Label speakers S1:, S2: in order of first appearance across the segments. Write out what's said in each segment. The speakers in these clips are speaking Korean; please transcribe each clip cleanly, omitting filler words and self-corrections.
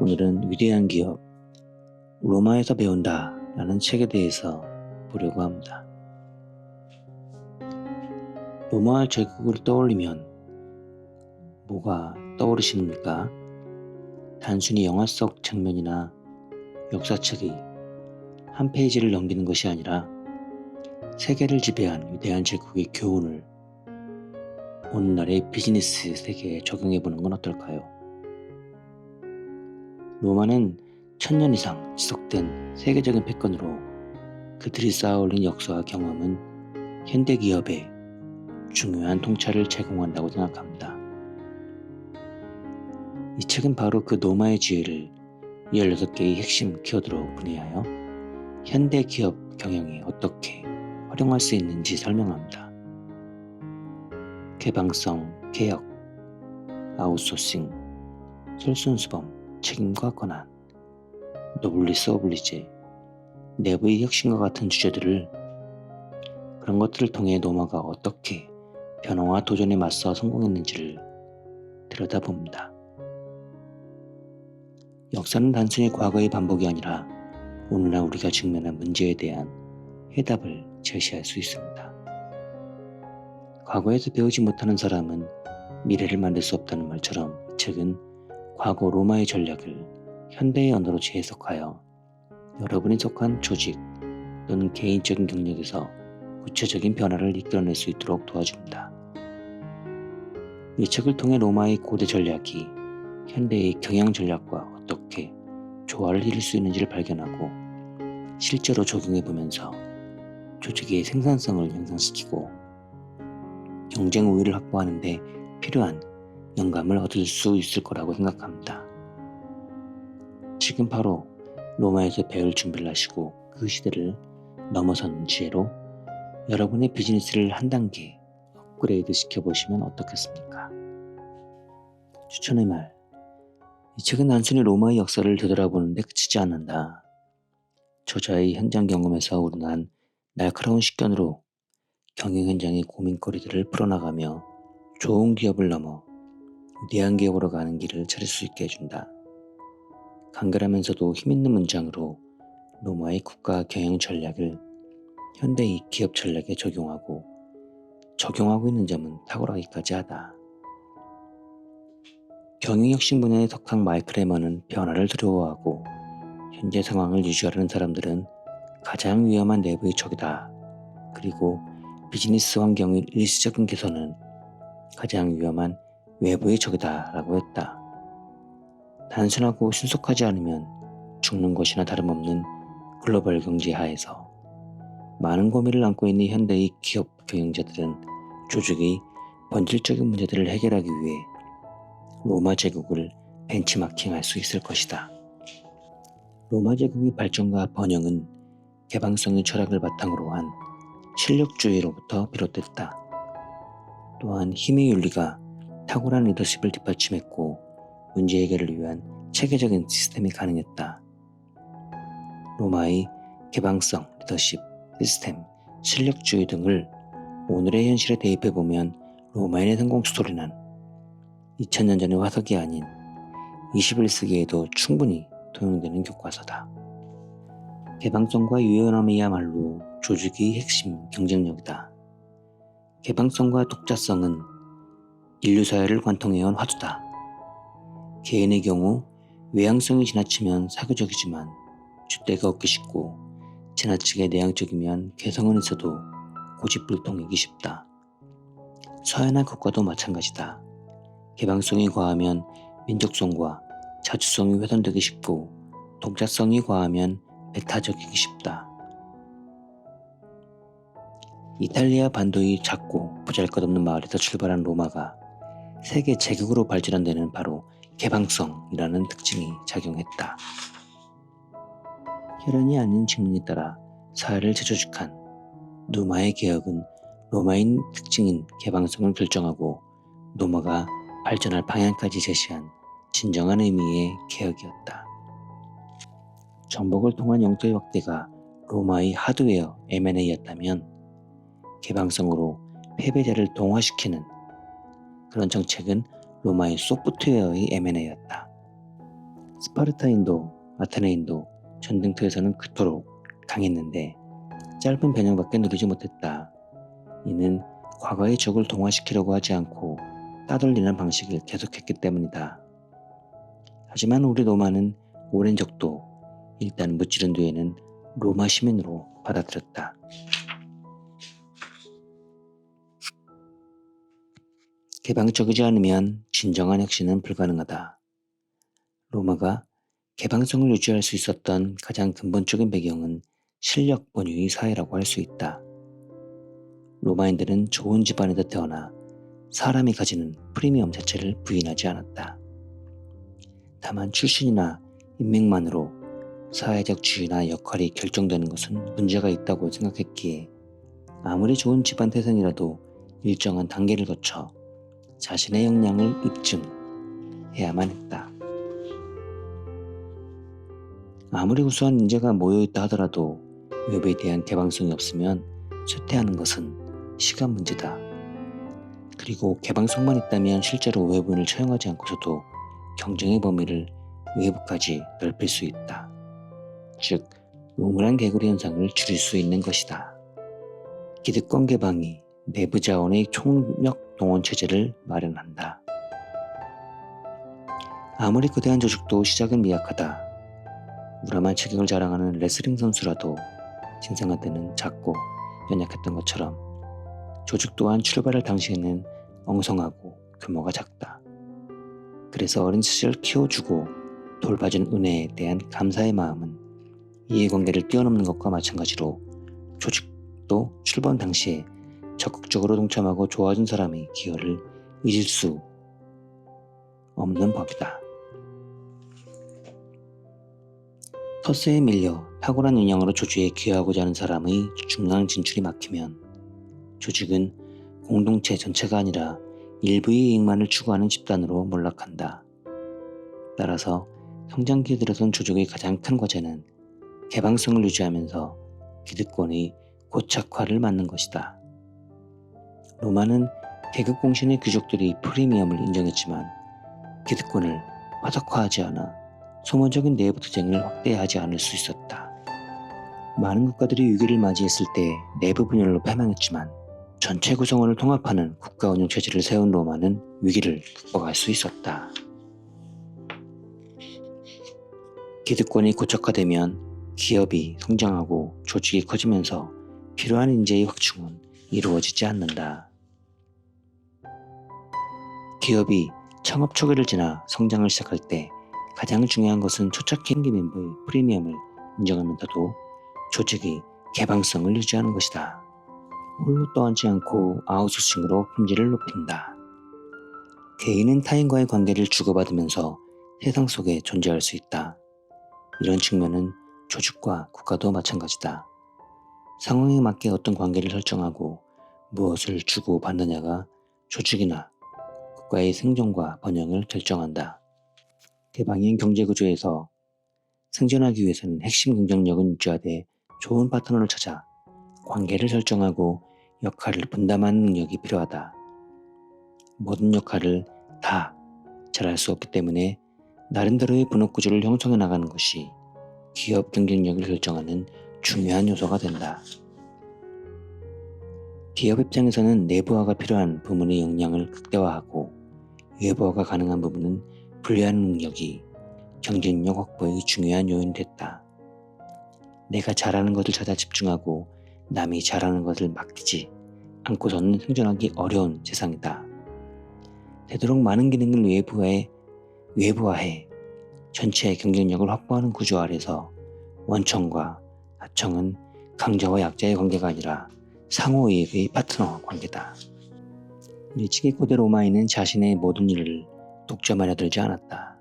S1: 오늘은 위대한 기업 로마에서 배운다 라는 책에 대해서 보려고 합니다. 로마 제국을 떠올리면 뭐가 떠오르십니까? 단순히 영화 속 장면이나 역사책이 한 페이지를 넘기는 것이 아니라 세계를 지배한 위대한 제국의 교훈을 오늘날의 비즈니스 세계에 적용해보는 건 어떨까요? 로마는 1000년 이상 지속된 세계적인 패권으로 그들이 쌓아올린 역사와 경험은 현대 기업에 중요한 통찰을 제공한다고 생각합니다. 이 책은 바로 그 로마의 지혜를 16개의 핵심 키워드로 분해하여 현대 기업 경영에 어떻게 활용할 수 있는지 설명합니다. 개방성, 개혁, 아웃소싱, 솔선수범, 책임과 권한, 노블리스 오블리제, 내부의 혁신과 같은 주제들을 그런 것들을 통해 로마가 어떻게 변화와 도전에 맞서 성공했는지를 들여다봅니다. 역사는 단순히 과거의 반복이 아니라 오늘날 우리가 직면한 문제에 대한 해답을 제시할 수 있습니다. 과거에서 배우지 못하는 사람은 미래를 만들 수 없다는 말처럼 이 책은 과거 로마의 전략을 현대의 언어로 재해석하여 여러분이 속한 조직 또는 개인적인 경력에서 구체적인 변화를 이끌어낼 수 있도록 도와줍니다. 이 책을 통해 로마의 고대 전략이 현대의 경영 전략과 어떻게 조화를 이룰 수 있는지를 발견하고 실제로 적용해보면서 조직의 생산성을 향상시키고 경쟁 우위를 확보하는 데 필요한 영감을 얻을 수 있을 거라고 생각합니다. 지금 바로 로마에서 배울 준비를 하시고 그 시대를 넘어서는 지혜로 여러분의 비즈니스를 한 단계 업그레이드 시켜보시면 어떻겠습니까? 추천의 말. 이 책은 단순히 로마의 역사를 되돌아보는 데 그치지 않는다. 저자의 현장 경험에서 우러난 날카로운 식견으로 경영 현장의 고민거리들을 풀어나가며 좋은 기업을 넘어 위대한 기업으로 가는 길을 찾을 수 있게 해준다. 간결하면서도 힘있는 문장으로 로마의 국가 경영 전략을 현대의 기업 전략에 적용하고 있는 점은 탁월하기까지 하다. 경영혁신 분야에 속한 마이클 해머는 변화를 두려워하고 현재 상황을 유지하려는 사람들은 가장 위험한 내부의 적이다. 그리고 비즈니스 환경의 일시적인 개선은 가장 위험한 외부의 적이다 라고 했다. 단순하고 신속하지 않으면 죽는 것이나 다름없는 글로벌 경제 하에서 많은 고민을 안고 있는 현대의 기업 경영자들은 조직의 본질적인 문제들을 해결하기 위해 로마 제국을 벤치마킹할 수 있을 것이다. 로마 제국의 발전과 번영은 개방성의 철학을 바탕으로 한 실력주의로부터 비롯됐다. 또한 힘의 윤리가 탁월한 리더십을 뒷받침했고 문제 해결을 위한 체계적인 시스템이 가능했다. 로마의 개방성, 리더십, 시스템, 실력주의 등을 오늘의 현실에 대입해보면 로마인의 성공 스토리는 2000년 전의 화석이 아닌 21세기에도 충분히 도용되는 교과서다. 개방성과 유연함이야말로 조직의 핵심 경쟁력이다. 개방성과 독자성은 인류 사회를 관통해온 화두다. 개인의 경우 외향성이 지나치면 사교적이지만 줏대가 얻기 쉽고 지나치게 내향적이면 개성은 있어도 고집불통이기 쉽다. 서양의 국가도 마찬가지다. 개방성이 과하면 민족성과 자주성이 훼손되기 쉽고 독자성이 과하면 배타적이기 쉽다. 이탈리아 반도의 작고 보잘것없는 마을에서 출발한 로마가 세계 제국으로 발전한 데는 바로 개방성이라는 특징이 작용했다. 혈연이 아닌 직문에 따라 사회를 재조직한 누마의 개혁은 로마인 특징인 개방성을 결정하고 로마가 발전할 방향까지 제시한 진정한 의미의 개혁이었다. 정복을 통한 영토의 확대가 로마의 하드웨어 M&A였다면 개방성으로 패배자를 동화시키는 그런 정책은 로마의 소프트웨어의 M&A였다. 스파르타인도 아테네인도 전쟁터에서는 그토록 강했는데 짧은 변형밖에 누리지 못했다. 이는 과거의 적을 동화시키려고 하지 않고 따돌리는 방식을 계속했기 때문이다. 하지만 우리 로마는 오랜 적도 일단 무찌른 뒤에는 로마 시민으로 받아들였다. 개방적이지 않으면 진정한 혁신은 불가능하다. 로마가 개방성을 유지할 수 있었던 가장 근본적인 배경은 실력 본유의 사회라고 할 수 있다. 로마인들은 좋은 집안에서 태어나 사람이 가지는 프리미엄 자체를 부인하지 않았다. 다만 출신이나 인맥만으로 사회적 지위나 역할이 결정되는 것은 문제가 있다고 생각했기에 아무리 좋은 집안 태생이라도 일정한 단계를 거쳐 자신의 역량을 입증해야만 했다. 아무리 우수한 인재가 모여있다 하더라도 외부에 대한 개방성이 없으면 쇠퇴하는 것은 시간 문제다. 그리고 개방성만 있다면 실제로 외부인을 채용하지 않고서도 경쟁의 범위를 외부까지 넓힐 수 있다. 즉, 우물안 개구리 현상을 줄일 수 있는 것이다. 기득권 개방이 내부 자원의 총력 동원 체제를 마련한다. 아무리 거대한 조직도 시작은 미약하다. 우람한 체격을 자랑하는 레슬링 선수라도 신생아 때는 작고 연약했던 것처럼 조직 또한 출발할 당시에는 엉성하고 규모가 작다. 그래서 어린 시절 키워주고 돌봐준 은혜에 대한 감사의 마음은 이해관계를 뛰어넘는 것과 마찬가지로 조직도 출범 당시에 적극적으로 동참하고 도와준 사람의 기여를 잊을 수 없는 법이다. 터세에 밀려 탁월한 역량으로 조직에 기여하고자 하는 사람의 중앙 진출이 막히면 조직은 공동체 전체가 아니라 일부의 이익만을 추구하는 집단으로 몰락한다. 따라서 성장기에 들어선 조직의 가장 큰 과제는 개방성을 유지하면서 기득권의 고착화를 막는 것이다. 로마는 계급 공신의 귀족들이 프리미엄을 인정했지만 기득권을 화석화하지 않아 소모적인 내부 투쟁을 확대하지 않을 수 있었다. 많은 국가들이 위기를 맞이했을 때 내부 분열로 패망했지만 전체 구성원을 통합하는 국가 운영 체제를 세운 로마는 위기를 극복할 수 있었다. 기득권이 고착화되면 기업이 성장하고 조직이 커지면서 필요한 인재의 확충은 이루어지지 않는다. 기업이 창업 초기를 지나 성장을 시작할 때 가장 중요한 것은 초창기 임기 멤버의 프리미엄을 인정하면서도 조직의 개방성을 유지하는 것이다. 홀로 떠앉지 않고 아웃소싱으로 품질을 높인다. 개인은 타인과의 관계를 주고받으면서 세상 속에 존재할 수 있다. 이런 측면은 조직과 국가도 마찬가지다. 상황에 맞게 어떤 관계를 설정하고 무엇을 주고받느냐가 조직이나 국가의 생존과 번영을 결정한다. 개방형 경제구조에서 생존하기 위해서는 핵심 경쟁력은 유지하되 좋은 파트너를 찾아 관계를 설정하고 역할을 분담하는 능력이 필요하다. 모든 역할을 다 잘할 수 없기 때문에 나름대로의 분업구조를 형성해 나가는 것이 기업 경쟁력을 결정하는 중요한 요소가 된다. 기업 입장에서는 내부화가 필요한 부문의 역량을 극대화하고 외부화가 가능한 부분은 분리하는 능력이 경쟁력 확보의 중요한 요인이 됐다. 내가 잘하는 것을 찾아 집중하고 남이 잘하는 것을 맡기지 않고서는 생존하기 어려운 세상이다. 되도록 많은 기능을 외부화해 전체의 경쟁력을 확보하는 구조 아래서 원청과 하청은 강자와 약자의 관계가 아니라 상호이익의 파트너 관계다. 일찍이 고대 로마인은 자신의 모든 일을 독점하려 들지 않았다.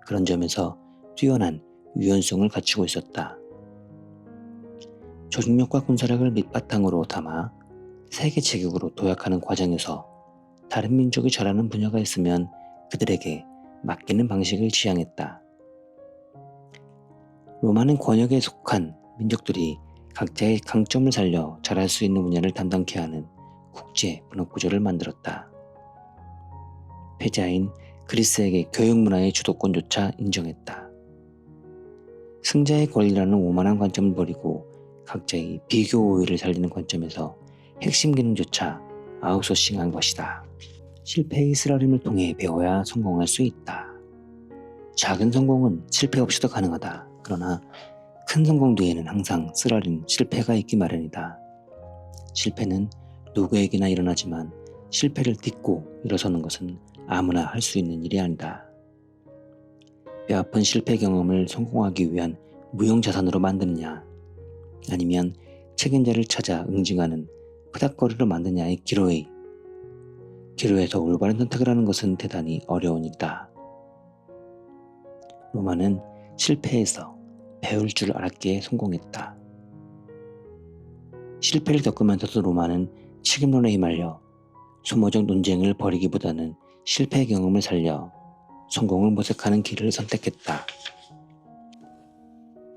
S1: 그런 점에서 뛰어난 유연성을 갖추고 있었다. 조직력과 군사력을 밑바탕으로 담아 세계 제국으로 도약하는 과정에서 다른 민족이 잘하는 분야가 있으면 그들에게 맡기는 방식을 지향했다. 로마는 권역에 속한 민족들이 각자의 강점을 살려 잘할 수 있는 분야를 담당케 하는 국제 분업구조를 만들었다. 패자인 그리스에게 교육 문화의 주도권조차 인정했다. 승자의 권리라는 오만한 관점을 버리고 각자의 비교 우위를 살리는 관점에서 핵심 기능조차 아웃소싱한 것이다. 실패의 쓰라림을 통해 배워야 성공할 수 있다. 작은 성공은 실패 없이도 가능하다. 그러나 큰 성공 뒤에는 항상 쓰라린 실패가 있기 마련이다. 실패는 누구에게나 일어나지만 실패를 딛고 일어서는 것은 아무나 할 수 있는 일이 아니다. 뼈아픈 실패 경험을 성공하기 위한 무용자산으로 만드느냐, 아니면 책임자를 찾아 응징하는 푸닥거리로 만드냐의 기로에서 올바른 선택을 하는 것은 대단히 어려운 일이다. 로마는 실패에서 배울 줄 알았기에 성공했다. 실패를 겪으면서도 로마는 책임론에 휘말려 소모적 논쟁을 벌이기보다는 실패 경험을 살려 성공을 모색하는 길을 선택했다.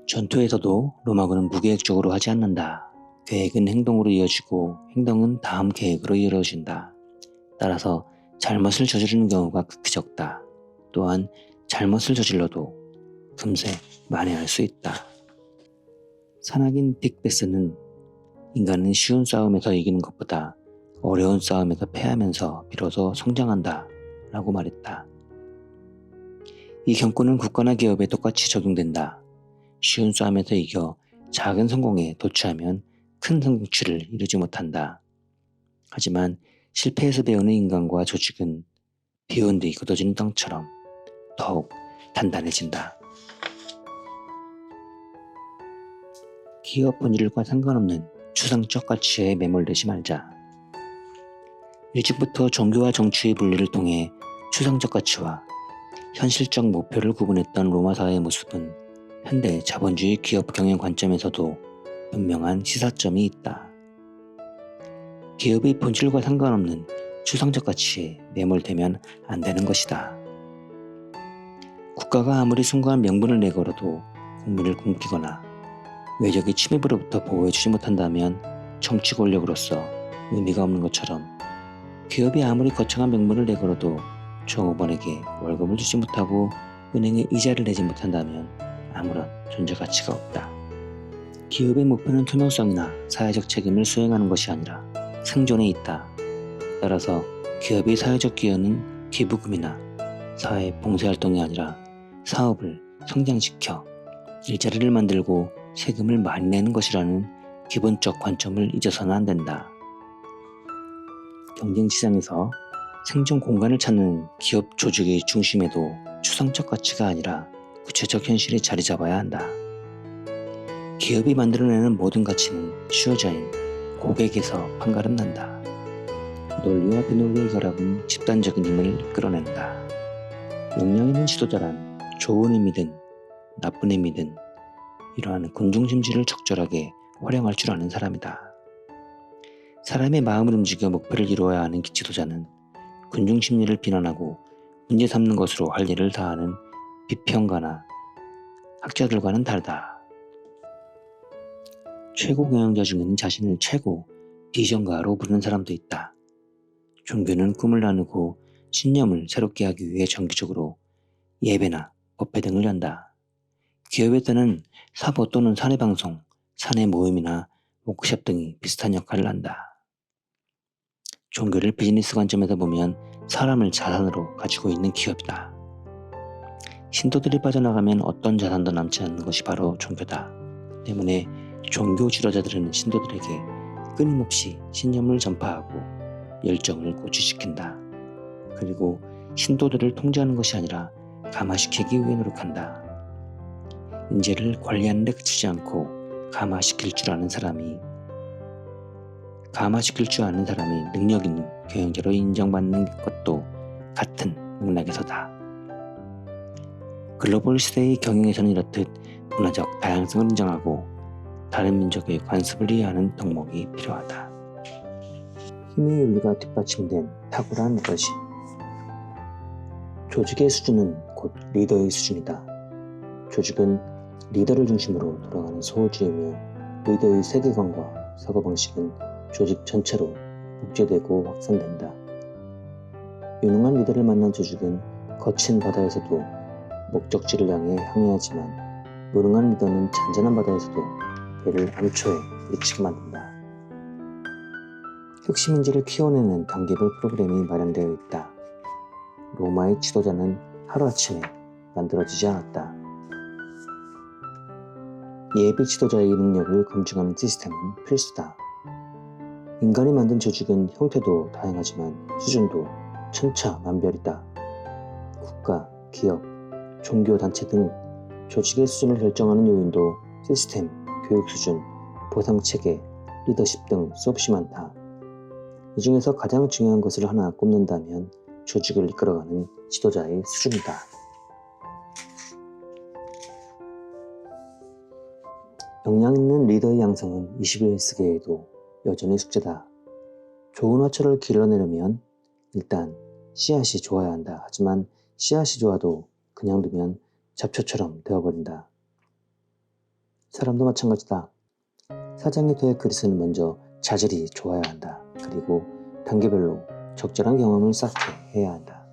S1: 전투에서도 로마군은 무계획적으로 하지 않는다. 계획은 행동으로 이어지고 행동은 다음 계획으로 이루어진다. 따라서 잘못을 저지르는 경우가 극히 적다. 또한 잘못을 저질러도 금세 만회할 수 있다. 산악인 딕베스는 인간은 쉬운 싸움에서 이기는 것보다 어려운 싸움에서 패하면서 비로소 성장한다 라고 말했다. 이 경고는 국가나 기업에 똑같이 적용된다. 쉬운 싸움에서 이겨 작은 성공에 도취하면 큰 성취를 이루지 못한다. 하지만 실패에서 배우는 인간과 조직은 비온 뒤 굳어지는 땅처럼 더욱 단단해진다. 기업 본질과 상관없는 추상적 가치에 매몰되지 말자. 일찍부터 종교와 정치의 분리를 통해 추상적 가치와 현실적 목표를 구분했던 로마 사회의 모습은 현대 자본주의 기업 경영 관점에서도 분명한 시사점이 있다. 기업의 본질과 상관없는 추상적 가치에 매몰되면 안 되는 것이다. 국가가 아무리 숭고한 명분을 내걸어도 국민을 굶기거나 외적의 침입으로부터 보호해주지 못한다면 정치 권력으로서 의미가 없는 것처럼 기업이 아무리 거창한 명분을 내걸어도 종업원에게 월급을 주지 못하고 은행에 이자를 내지 못한다면 아무런 존재 가치가 없다. 기업의 목표는 투명성이나 사회적 책임을 수행하는 것이 아니라 생존에 있다. 따라서 기업의 사회적 기여는 기부금이나 사회 봉사활동이 아니라 사업을 성장시켜 일자리를 만들고 세금을 많이 내는 것이라는 기본적 관점을 잊어서는 안 된다. 경쟁시장에서 생존 공간을 찾는 기업 조직의 중심에도 추상적 가치가 아니라 구체적 현실이 자리 잡아야 한다. 기업이 만들어내는 모든 가치는 수요자인 고객에서 판가름 난다. 논리와 비논리의 결합은 집단적인 힘을 이끌어낸다. 역량 있는 지도자란 좋은 의미든 나쁜 의미든 이러한 군중심지를 적절하게 활용할 줄 아는 사람이다. 사람의 마음을 움직여 목표를 이루어야 하는 지도자는 군중심리를 비난하고 문제 삼는 것으로 할 일을 다하는 비평가나 학자들과는 다르다. 최고 경영자 중에는 자신을 최고 비전가로 부르는 사람도 있다. 종교는 꿈을 나누고 신념을 새롭게 하기 위해 정기적으로 예배나 법회 등을 연다. 기업에서는 사보 또는 사내방송, 사내 모임이나 워크숍 등이 비슷한 역할을 한다. 종교를 비즈니스 관점에서 보면 사람을 자산으로 가지고 있는 기업이다. 신도들이 빠져나가면 어떤 자산도 남지 않는 것이 바로 종교다. 때문에 종교 지도자들은 신도들에게 끊임없이 신념을 전파하고 열정을 고취시킨다. 그리고 신도들을 통제하는 것이 아니라 감화시키기 위해 노력한다. 인재를 관리하는 데 그치지 않고 감화시킬 줄 아는 사람이 능력 있는 경영자로 인정받는 것도 같은 맥락에서다. 글로벌 시대의 경영에서는 이렇듯 문화적 다양성을 인정하고 다른 민족의 관습을 이해하는 덕목이 필요하다. 힘의 윤리가 뒷받침된 탁월한 리더십. 조직의 수준은 곧 리더의 수준이다. 조직은 리더를 중심으로 돌아가는 소주이며 리더의 세계관과 사고방식은 조직 전체로 복제되고 확산된다. 유능한 리더를 만난 조직은 거친 바다에서도 목적지를 향해 항해하지만 무능한 리더는 잔잔한 바다에서도 배를 암초에 미치게 만든다. 혁신인재를 키워내는 단계별 프로그램이 마련되어 있다. 로마의 지도자는 하루아침에 만들어지지 않았다. 예비 지도자의 능력을 검증하는 시스템은 필수다. 인간이 만든 조직은 형태도 다양하지만 수준도 천차만별이다. 국가, 기업, 종교단체 등 조직의 수준을 결정하는 요인도 시스템, 교육 수준, 보상체계, 리더십 등 수없이 많다. 이 중에서 가장 중요한 것을 하나 꼽는다면 조직을 이끌어가는 지도자의 수준이다. 역량 있는 리더의 양성은 21세기에도 여전히 숙제다. 좋은 화초를 길러내려면 일단 씨앗이 좋아야 한다. 하지만 씨앗이 좋아도 그냥 두면 잡초처럼 되어버린다. 사람도 마찬가지다. 사장이 될 그릇은 먼저 자질이 좋아야 한다. 그리고 단계별로 적절한 경험을 쌓게 해야 한다.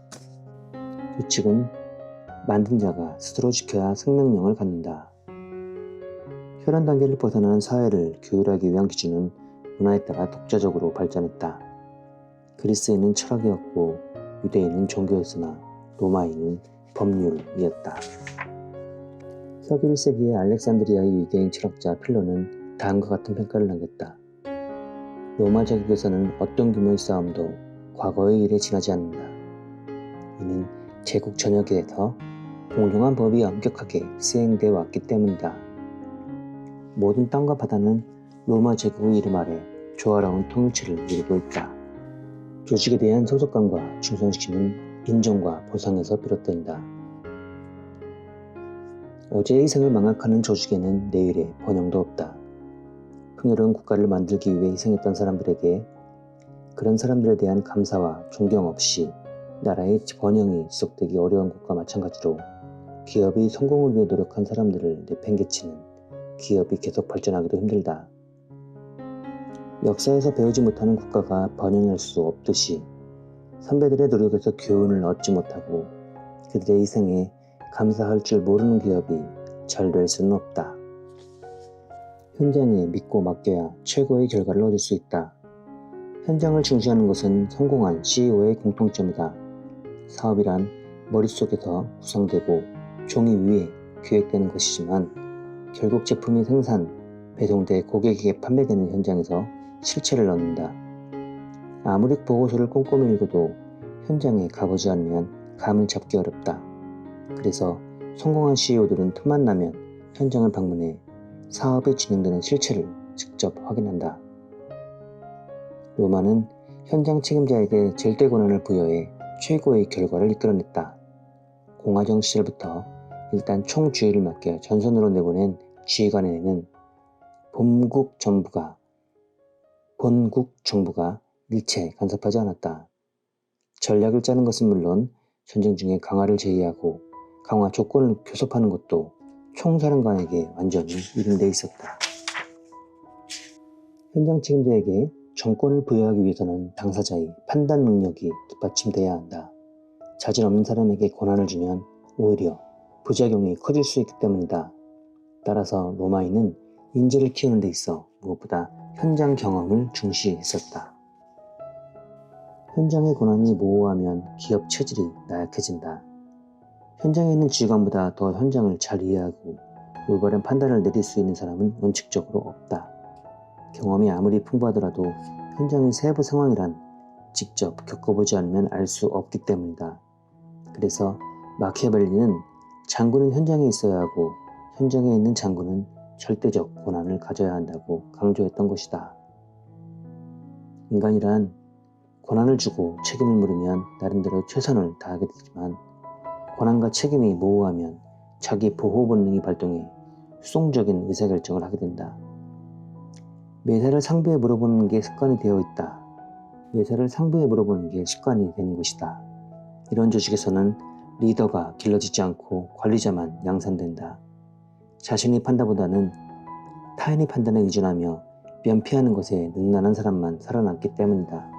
S1: 규칙은 만든 자가 스스로 지켜야 생명력을 갖는다. 혈연 단계를 벗어나는 사회를 규율하기 위한 기준은 문화에 따라 독자적으로 발전했다. 그리스에는 철학이었고 유대인은 종교였으나 로마인은 법률이었다. 서기 1세기의 알렉산드리아의 유대인 철학자 필로는 다음과 같은 평가를 남겼다. 로마 제국에서는 어떤 규모의 싸움도 과거의 일에 지나지 않는다. 이는 제국 전역에서 공정한 법이 엄격하게 시행되어 왔기 때문이다. 모든 땅과 바다는 로마 제국의 이름 아래 조화로운 통일체를 이루고 있다. 조직에 대한 소속감과 충성심은 인정과 보상에서 비롯된다. 어제의 희생을 망각하는 조직에는 내일의 번영도 없다. 풍요로운 국가를 만들기 위해 희생했던 사람들에게 그런 사람들에 대한 감사와 존경 없이 나라의 번영이 지속되기 어려운 것과 마찬가지로 기업이 성공을 위해 노력한 사람들을 내팽개치는 기업이 계속 발전하기도 힘들다. 역사에서 배우지 못하는 국가가 번영할 수 없듯이 선배들의 노력에서 교훈을 얻지 못하고 그들의 희생에 감사할 줄 모르는 기업이 잘 될 수는 없다. 현장에 믿고 맡겨야 최고의 결과를 얻을 수 있다. 현장을 중시하는 것은 성공한 CEO의 공통점이다. 사업이란 머릿속에서 구상되고 종이 위에 기획되는 것이지만 결국 제품이 생산, 배송돼 고객에게 판매되는 현장에서 실체를 얻는다. 아무리 보고서를 꼼꼼히 읽어도 현장에 가보지 않으면 감을 잡기 어렵다. 그래서 성공한 CEO들은 틈만 나면 현장을 방문해 사업이 진행되는 실체를 직접 확인한다. 로마는 현장 책임자에게 절대 권한을 부여해 최고의 결과를 이끌어냈다. 공화정 시절부터 일단 총주의를 맡겨 전선으로 내보낸 지휘관에는 본국 정부가 일체 간섭하지 않았다. 전략을 짜는 것은 물론 전쟁 중에 강화를 제의하고 강화 조건을 교섭하는 것도 총사령관에게 완전히 위임돼 있었다. 현장 책임자에게 정권을 부여하기 위해서는 당사자의 판단 능력이 뒷받침돼야 한다. 자질 없는 사람에게 권한을 주면 오히려 부작용이 커질 수 있기 때문이다. 따라서 로마인은 인재를 키우는 데 있어 무엇보다 현장 경험을 중시했었다. 현장의 권한이 모호하면 기업 체질이 나약해진다. 현장에 있는 지휘관보다 더 현장을 잘 이해하고 올바른 판단을 내릴 수 있는 사람은 원칙적으로 없다. 경험이 아무리 풍부하더라도 현장의 세부 상황이란 직접 겪어보지 않으면 알 수 없기 때문이다. 그래서 마키아벨리는 장군은 현장에 있어야 하고 현장에 있는 장군은 절대적 권한을 가져야 한다고 강조했던 것이다. 인간이란 권한을 주고 책임을 물으면 나름대로 최선을 다하게 되지만 권한과 책임이 모호하면 자기 보호 본능이 발동해 수동적인 의사결정을 하게 된다. 매사를 상부에 물어보는 게 습관이 되어 있다. 매사를 상부에 물어보는 게 습관이 되는 것이다. 이런 조직에서는 리더가 길러지지 않고 관리자만 양산된다. 자신의 판단보다는 타인의 판단에 의존하며 면피하는 것에 능란한 사람만 살아남기 때문이다.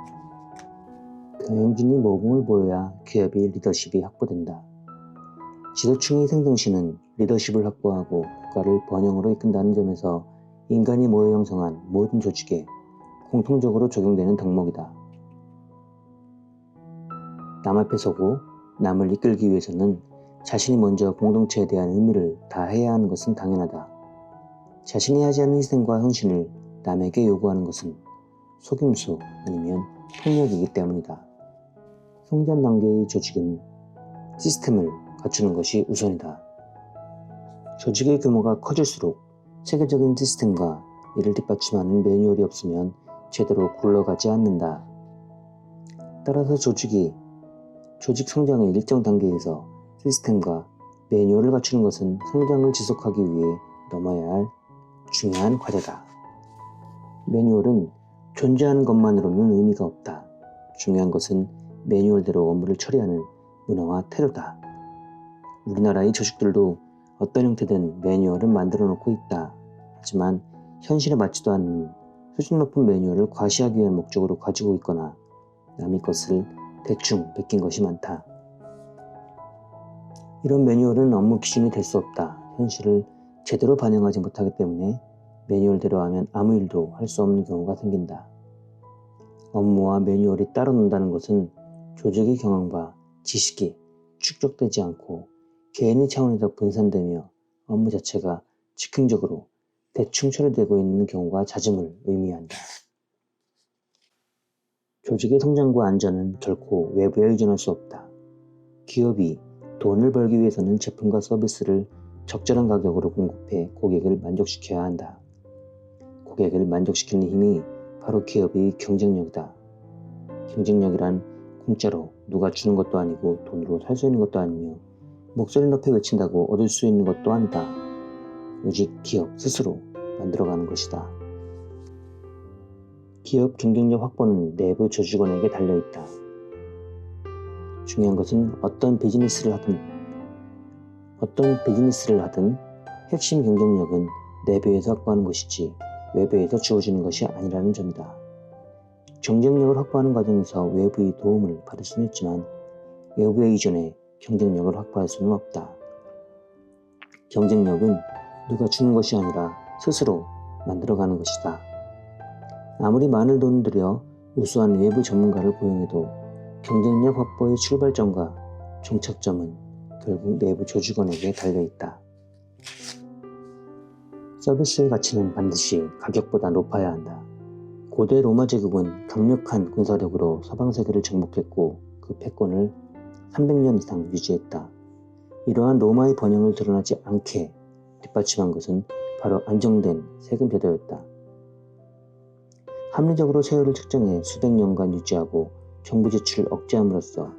S1: 경영진이 모범을 보여야 기업의 리더십이 확보된다. 지도층의 생동시는 리더십을 확보하고 국가를 번영으로 이끈다는 점에서 인간이 모여 형성한 모든 조직에 공통적으로 적용되는 덕목이다. 남 앞에 서고 남을 이끌기 위해서는 자신이 먼저 공동체에 대한 의무를 다해야 하는 것은 당연하다. 자신이 하지 않는 희생과 헌신을 남에게 요구하는 것은 속임수 아니면 폭력이기 때문이다. 성장 단계의 조직은 시스템을 갖추는 것이 우선이다. 조직의 규모가 커질수록 체계적인 시스템과 이를 뒷받침하는 매뉴얼이 없으면 제대로 굴러가지 않는다. 따라서 조직 성장의 일정 단계에서 시스템과 매뉴얼을 갖추는 것은 성장을 지속하기 위해 넘어야 할 중요한 과제다. 매뉴얼은 존재하는 것만으로는 의미가 없다. 중요한 것은 매뉴얼대로 업무를 처리하는 문화와 태도다. 우리나라의 조직들도 어떤 형태든 매뉴얼은 만들어 놓고 있다. 하지만 현실에 맞지도 않는 수준 높은 매뉴얼을 과시하기 위한 목적으로 가지고 있거나 남의 것을 대충 베낀 것이 많다. 이런 매뉴얼은 업무 기준이 될 수 없다. 현실을 제대로 반영하지 못하기 때문에 매뉴얼대로 하면 아무 일도 할 수 없는 경우가 생긴다. 업무와 매뉴얼이 따로 논다는 것은 조직의 경험과 지식이 축적되지 않고 개인의 차원에서 분산되며 업무 자체가 즉흥적으로 대충 처리되고 있는 경우가 잦음을 의미한다. 조직의 성장과 안전은 결코 외부에 의존할 수 없다. 기업이 돈을 벌기 위해서는 제품과 서비스를 적절한 가격으로 공급해 고객을 만족시켜야 한다. 고객을 만족시키는 힘이 바로 기업의 경쟁력이다. 경쟁력이란 공짜로 누가 주는 것도 아니고 돈으로 살 수 있는 것도 아니며 목소리 높여 외친다고 얻을 수 있는 것도 아니다. 오직 기업 스스로 만들어가는 것이다. 기업 경쟁력 확보는 내부 조직원에게 달려있다. 중요한 것은 어떤 비즈니스를 하든 핵심 경쟁력은 내부에서 확보하는 것이지 외부에서 주어지는 것이 아니라는 점이다. 경쟁력을 확보하는 과정에서 외부의 도움을 받을 수는 있지만 외부에 의존해 경쟁력을 확보할 수는 없다. 경쟁력은 누가 주는 것이 아니라 스스로 만들어가는 것이다. 아무리 많은 돈을 들여 우수한 외부 전문가를 고용해도 경쟁력 확보의 출발점과 종착점은 결국 내부 조직원에게 달려있다. 서비스의 가치는 반드시 가격보다 높아야 한다. 고대 로마 제국은 강력한 군사력으로 서방 세계를 정복했고 그 패권을 300년 이상 유지했다. 이러한 로마의 번영을 드러나지 않게 뒷받침한 것은 바로 안정된 세금 제도였다. 합리적으로 세율을 책정해 수백 년간 유지하고 정부 지출을 억제함으로써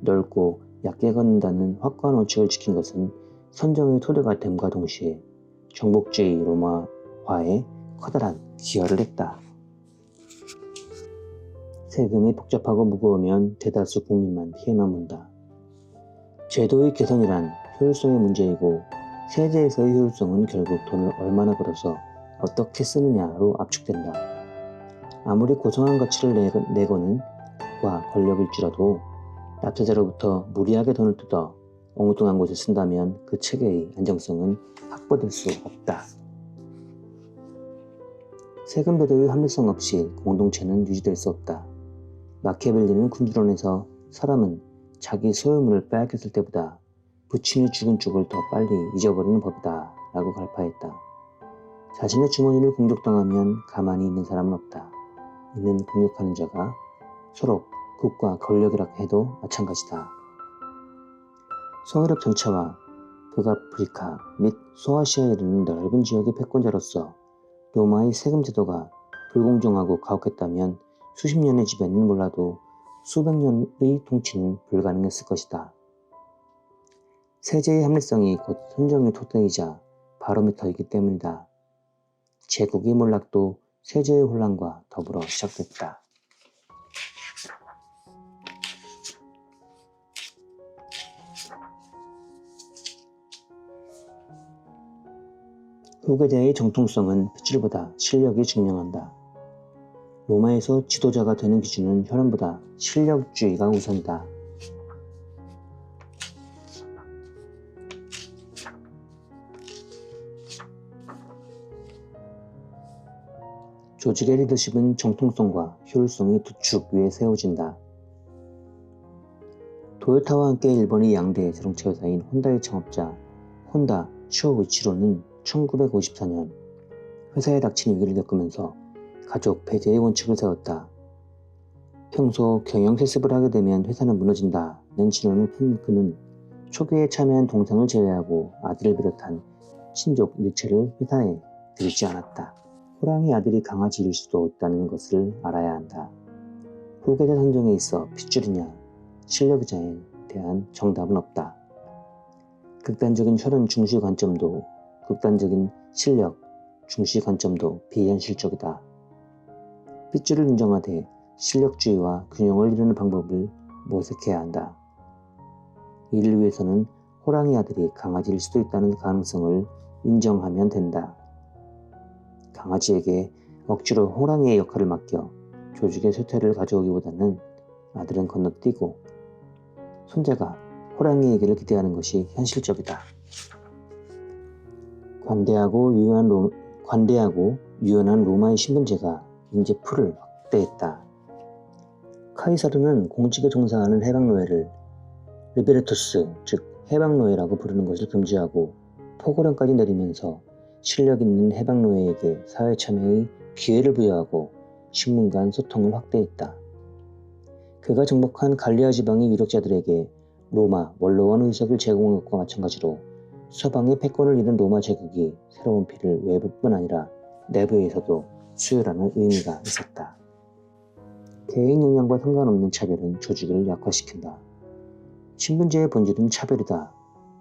S1: 넓고 얕게 걷는다는 확고한 원칙을 지킨 것은 선정의 토대가 됨과 동시에 정복주의 로마화에 커다란 기여를 했다. 세금이 복잡하고 무거우면 대다수 국민만 피해만 본다. 제도의 개선이란 효율성의 문제이고 세제에서의 효율성은 결국 돈을 얼마나 벌어서 어떻게 쓰느냐로 압축된다. 아무리 고성한 가치를 내거는 국가 권력일지라도 납세자로부터 무리하게 돈을 뜯어 엉뚱한 곳에 쓴다면 그 체계의 안정성은 확보될 수 없다. 세금 배도의 합리성 없이 공동체는 유지될 수 없다. 마키아벨리는 군주론에서 사람은 자기 소유물을 빼앗겼을 때보다 부친이 죽은 쪽을 더 빨리 잊어버리는 법이다 라고 갈파했다. 자신의 주머니를 공격당하면 가만히 있는 사람은 없다. 이는 공격하는 자가 서로 국가 권력이라 해도 마찬가지다. 서유럽 전체와 북아프리카 및 소아시아에 이르는 넓은 지역의 패권자로서 로마의 세금 제도가 불공정하고 가혹했다면 수십 년의 지배는 몰라도 수백 년의 통치는 불가능했을 것이다. 세제의 합리성이 곧 선정의 토대이자 바로미터이기 때문이다. 제국의 몰락도 세제의 혼란과 더불어 시작됐다. 후계자의 정통성은 표출보다 실력이 증명한다. 로마에서 지도자가 되는 기준은 혈연보다 실력주의가 우선이다. 조직의 리더십은 정통성과 효율성이 두 축 위에 세워진다. 토요타와 함께 일본의 양대 자동차 회사인 혼다의 창업자 혼다 쇼우이치로는 1954년 회사에 닥친 위기를 겪으면서 가족 배제의 원칙을 세웠다. 평소 경영 실습을 하게 되면 회사는 무너진다는 진언을 편 그는 초기에 참여한 동생을 제외하고 아들을 비롯한 친족 일체를 회사에 들이지 않았다. 호랑이 아들이 강아지일 수도 있다는 것을 알아야 한다. 후계자 선정에 있어 핏줄이냐 실력이냐에 대한 정답은 없다. 극단적인 혈연 중시 관점도 극단적인 실력 중시 관점도 비현실적이다. 핏줄을 인정하되 실력주의와 균형을 이루는 방법을 모색해야 한다. 이를 위해서는 호랑이 아들이 강아지일 수도 있다는 가능성을 인정하면 된다. 강아지에게 억지로 호랑이의 역할을 맡겨 조직의 쇠퇴를 가져오기보다는 아들은 건너뛰고 손자가 호랑이에게를 기대하는 것이 현실적이다. 관대하고 유연한 로마의 신분제가 이제 풀을 확대했다. 카이사르는 공직에 종사하는 해방노예를 리베르토스, 즉 해방노예라고 부르는 것을 금지하고 포고령까지 내리면서 실력 있는 해방노예에게 사회 참여의 기회를 부여하고 신분 간 소통을 확대했다. 그가 정복한 갈리아 지방의 유력자들에게 로마 원로원 의석을 제공한 것과 마찬가지로 서방의 패권을 잃은 로마 제국이 새로운 피를 외부뿐 아니라 내부에서도 수혈하는 의미가 있었다. 개인 역량과 상관없는 차별은 조직을 약화시킨다. 신분제의 본질은 차별이다.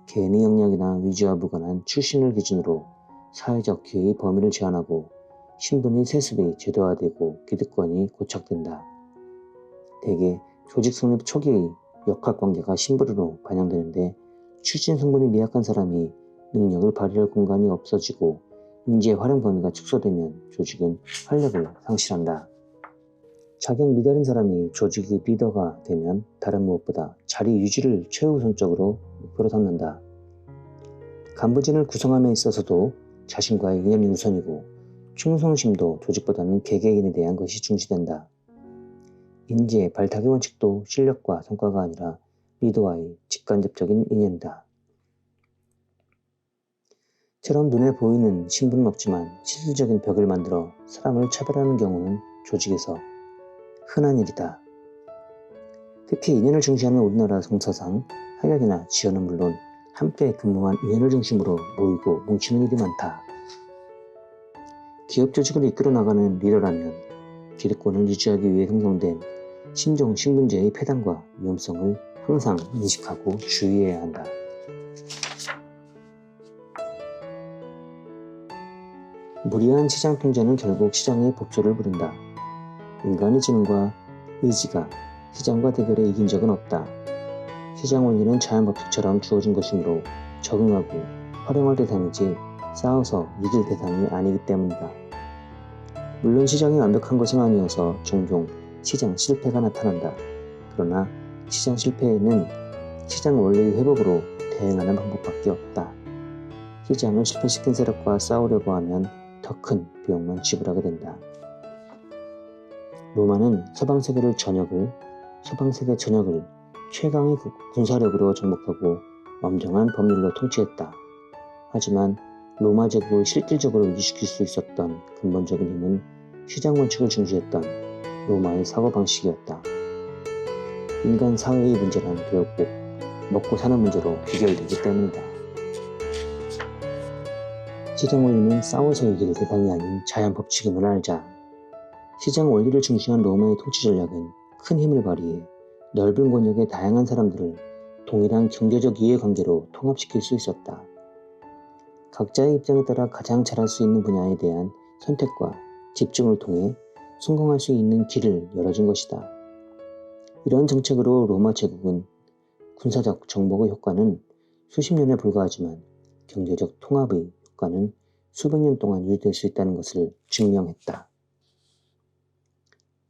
S1: 개인의 역량이나 위지와 무관한 출신을 기준으로 사회적 기회의 범위를 제한하고 신분의 세습이 제도화되고 기득권이 고착된다. 대개 조직 성립 초기의 역학관계가 심부름으로 반영되는데 출신 성분이 미약한 사람이 능력을 발휘할 공간이 없어지고 인재 활용 범위가 축소되면 조직은 활력을 상실한다. 자격 미달인 사람이 조직의 리더가 되면 다른 무엇보다 자리 유지를 최우선적으로 목표로 삼는다. 간부진을 구성함에 있어서도 자신과의 인연이 우선이고 충성심도 조직보다는 개개인에 대한 것이 중시된다. 인재 발탁의 원칙도 실력과 성과가 아니라 리더와의 직간접적인 인연이다. 처럼 눈에 보이는 신분은 없지만 실질적인 벽을 만들어 사람을 차별하는 경우는 조직에서 흔한 일이다. 특히 인연을 중시하는 우리나라 정서상 하연이나 지연은 물론 함께 근무한 인연을 중심으로 모이고 뭉치는 일이 많다. 기업 조직을 이끌어 나가는 리더라면 기득권을 유지하기 위해 형성된 신종 신분제의 폐단과 위험성을 항상 인식하고 주의해야 한다. 무리한 시장 통제는 결국 시장의 법조를 부른다. 인간의 지능과 의지가 시장과 대결에 이긴 적은 없다. 시장 원리는 자연 법칙처럼 주어진 것이므로 적응하고 활용할 대상이지 싸워서 이길 대상이 아니기 때문이다. 물론 시장이 완벽한 것은 아니어서 종종 시장 실패가 나타난다. 그러나 시장 실패에는 시장 원리의 회복으로 대응하는 방법밖에 없다. 시장을 실패시킨 세력과 싸우려고 하면 더 큰 비용만 지불하게 된다. 로마는 서방 세계 전역을 최강의 군사력으로 정복하고 엄정한 법률로 통치했다. 하지만 로마 제국을 실질적으로 유지시킬 수 있었던 근본적인 힘은 시장 원칙을 중시했던 로마의 사고방식이었다. 인간 사회의 문제란 결국 먹고 사는 문제로 귀결되기 때문이다. 시장 원리는 싸워서 이길 대상이 아닌 자연 법칙임을 알자. 시장 원리를 중시한 로마의 통치 전략은 큰 힘을 발휘해 넓은 권역의 다양한 사람들을 동일한 경제적 이해관계로 통합시킬 수 있었다. 각자의 입장에 따라 가장 잘할 수 있는 분야에 대한 선택과 집중을 통해 성공할 수 있는 길을 열어준 것이다. 이런 정책으로 로마 제국은 군사적 정복의 효과는 수십 년에 불과하지만 경제적 통합의 효과는 수백 년 동안 유지될 수 있다는 것을 증명했다.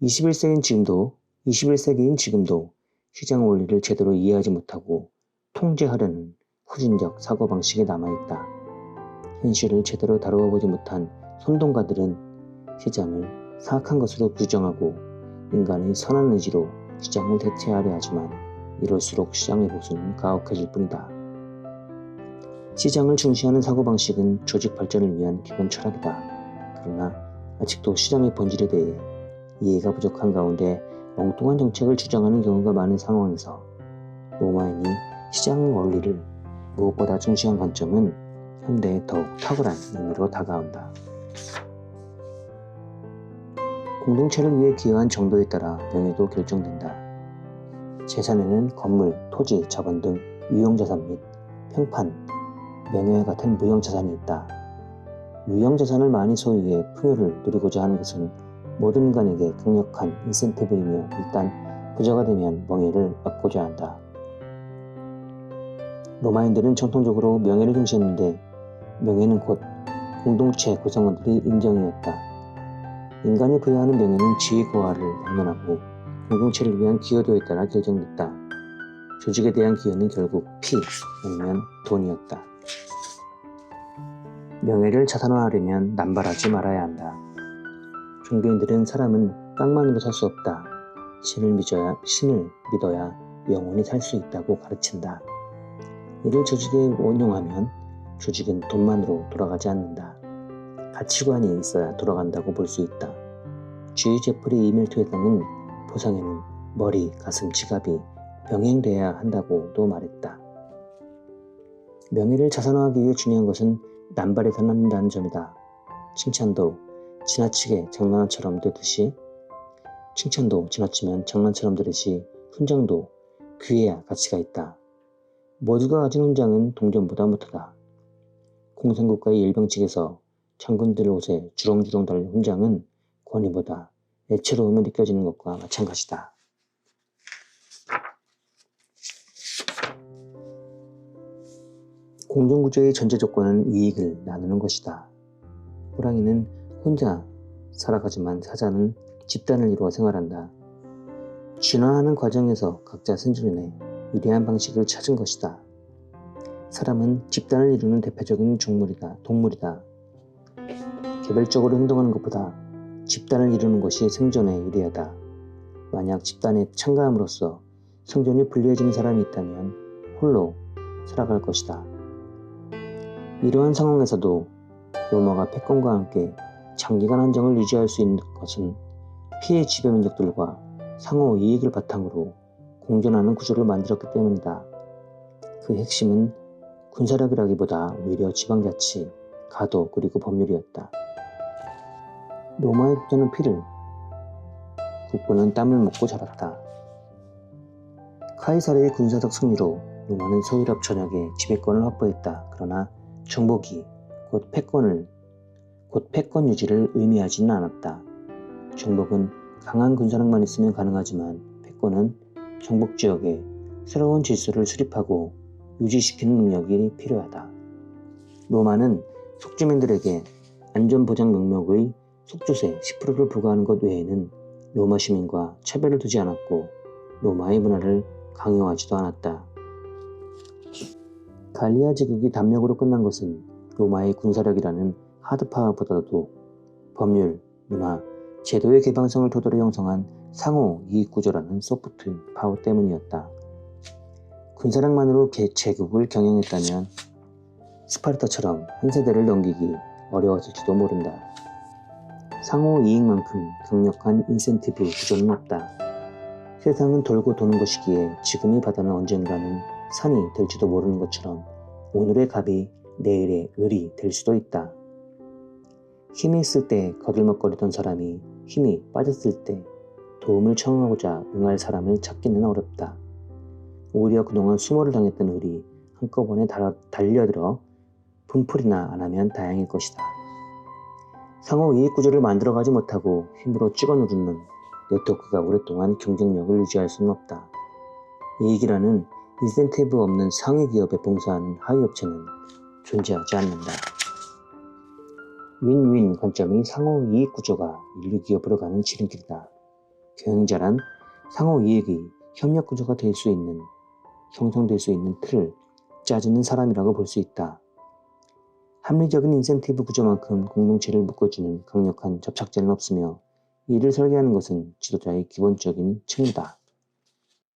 S1: 21세기인 지금도 시장 원리를 제대로 이해하지 못하고 통제하려는 후진적 사고방식이 남아있다. 현실을 제대로 다루어보지 못한 선동가들은 시장을 사악한 것으로 규정하고 인간의 선한 의지로 시장을 대체하려 하지만 이럴수록 시장의 보수는 가혹해질 뿐이다. 시장을 중시하는 사고방식은 조직 발전을 위한 기본 철학이다. 그러나 아직도 시장의 본질에 대해 이해가 부족한 가운데 엉뚱한 정책을 주장하는 경우가 많은 상황에서 로마인이 시장 원리를 무엇보다 중시한 관점은 현대에 더욱 탁월한 의미로 다가온다. 공동체를 위해 기여한 정도에 따라 명예도 결정된다. 재산에는 건물, 토지, 자본 등 유용자산 및 평판, 명예와 같은 무형자산이 있다. 유형자산을 많이 소유해 풍요를 누리고자 하는 것은 모든 인간에게 강력한 인센티브이며 일단 부자가 되면 명예를 얻고자 한다. 로마인들은 전통적으로 명예를 중시했는데 명예는 곧 공동체 구성원들의 인정이었다. 인간이 부여하는 명예는 지위 고하를 막론하고 공동체를 위한 기여도에 따라 결정됐다. 조직에 대한 기여는 결국 피 아니면 돈이었다. 명예를 자산화하려면 남발하지 말아야 한다. 종교인들은 사람은 빵만으로 살 수 없다. 신을 믿어야 영원히 살 수 있다고 가르친다. 이를 조직에 원용하면 조직은 돈만으로 돌아가지 않는다. 가치관이 있어야 돌아간다고 볼 수 있다. G. 제프리 이밀트 회장은 보상에는 머리, 가슴, 지갑이 병행돼야 한다고도 말했다. 명예를 자산화하기 위해 중요한 것은 남발해서는 안 된다는 점이다. 칭찬도 지나치면 장난처럼 되듯이 훈장도 귀해야 가치가 있다. 모두가 가진 훈장은 동전보다 못하다. 공산국가의 일병직에서 장군들 옷에 주렁주렁 달린 훈장은 권위보다 애처로움이 느껴지는 것과 마찬가지다. 공동구조의 전제 조건은 이익을 나누는 것이다. 호랑이는 혼자 살아가지만 사자는 집단을 이루어 생활한다. 진화하는 과정에서 각자 생존에 유리한 방식을 찾은 것이다. 사람은 집단을 이루는 대표적인 동물이다. 개별적으로 행동하는 것보다 집단을 이루는 것이 생존에 유리하다. 만약 집단에 참가함으로써 생존이 불리해지는 사람이 있다면 홀로 살아갈 것이다. 이러한 상황에서도 로마가 패권과 함께 장기간 안정을 유지할 수 있는 것은 피해 지배 민족들과 상호 이익을 바탕으로 공존하는 구조를 만들었기 때문이다. 그 핵심은 군사력이라기보다 오히려 지방자치, 가도 그리고 법률이었다. 로마의 국토는 피를, 국부는 땀을 먹고 자랐다. 카이사르의 군사적 승리로 로마는 서유럽 전역에 지배권을 확보했다. 그러나 정복이 곧 패권 유지를 의미하지는 않았다. 정복은 강한 군사력만 있으면 가능하지만 패권은 정복 지역에 새로운 질서를 수립하고 유지시키는 능력이 필요하다. 로마는 속주민들에게 안전보장 명목의 속주세 10%를 부과하는 것 외에는 로마 시민과 차별을 두지 않았고 로마의 문화를 강요하지도 않았다. 갈리아 제국이 단명으로 끝난 것은 로마의 군사력이라는 하드파워보다도 법률, 문화, 제도의 개방성을 토대로 형성한 상호 이익구조라는 소프트 파워 때문이었다. 군사력만으로 제국을 경영했다면 스파르타처럼 한 세대를 넘기기 어려웠을지도 모른다. 상호 이익만큼 강력한 인센티브 구조는 없다. 세상은 돌고 도는 것이기에 지금의 바다는 언젠가는 산이 될지도 모르는 것처럼 오늘의 갑이 내일의 을이 될 수도 있다. 힘이 있을 때 거들먹거리던 사람이 힘이 빠졌을 때 도움을 청하고자 응할 사람을 찾기는 어렵다. 오히려 그동안 수모를 당했던 을이 한꺼번에 달려들어 분풀이나 안 하면 다행일 것이다. 상호 이익구조를 만들어가지 못하고 힘으로 찍어 누르는 네트워크가 오랫동안 경쟁력을 유지할 수는 없다. 이익이라는 인센티브 없는 상위 기업에 봉사하는 하위 업체는 존재하지 않는다. 윈윈 관점이 상호 이익 구조가 인류 기업으로 가는 지름길이다. 경영자란 상호 이익의 협력 구조가 형성될 수 있는 틀을 짜주는 사람이라고 볼 수 있다. 합리적인 인센티브 구조만큼 공동체를 묶어주는 강력한 접착제는 없으며 일을 설계하는 것은 지도자의 기본적인 책무다.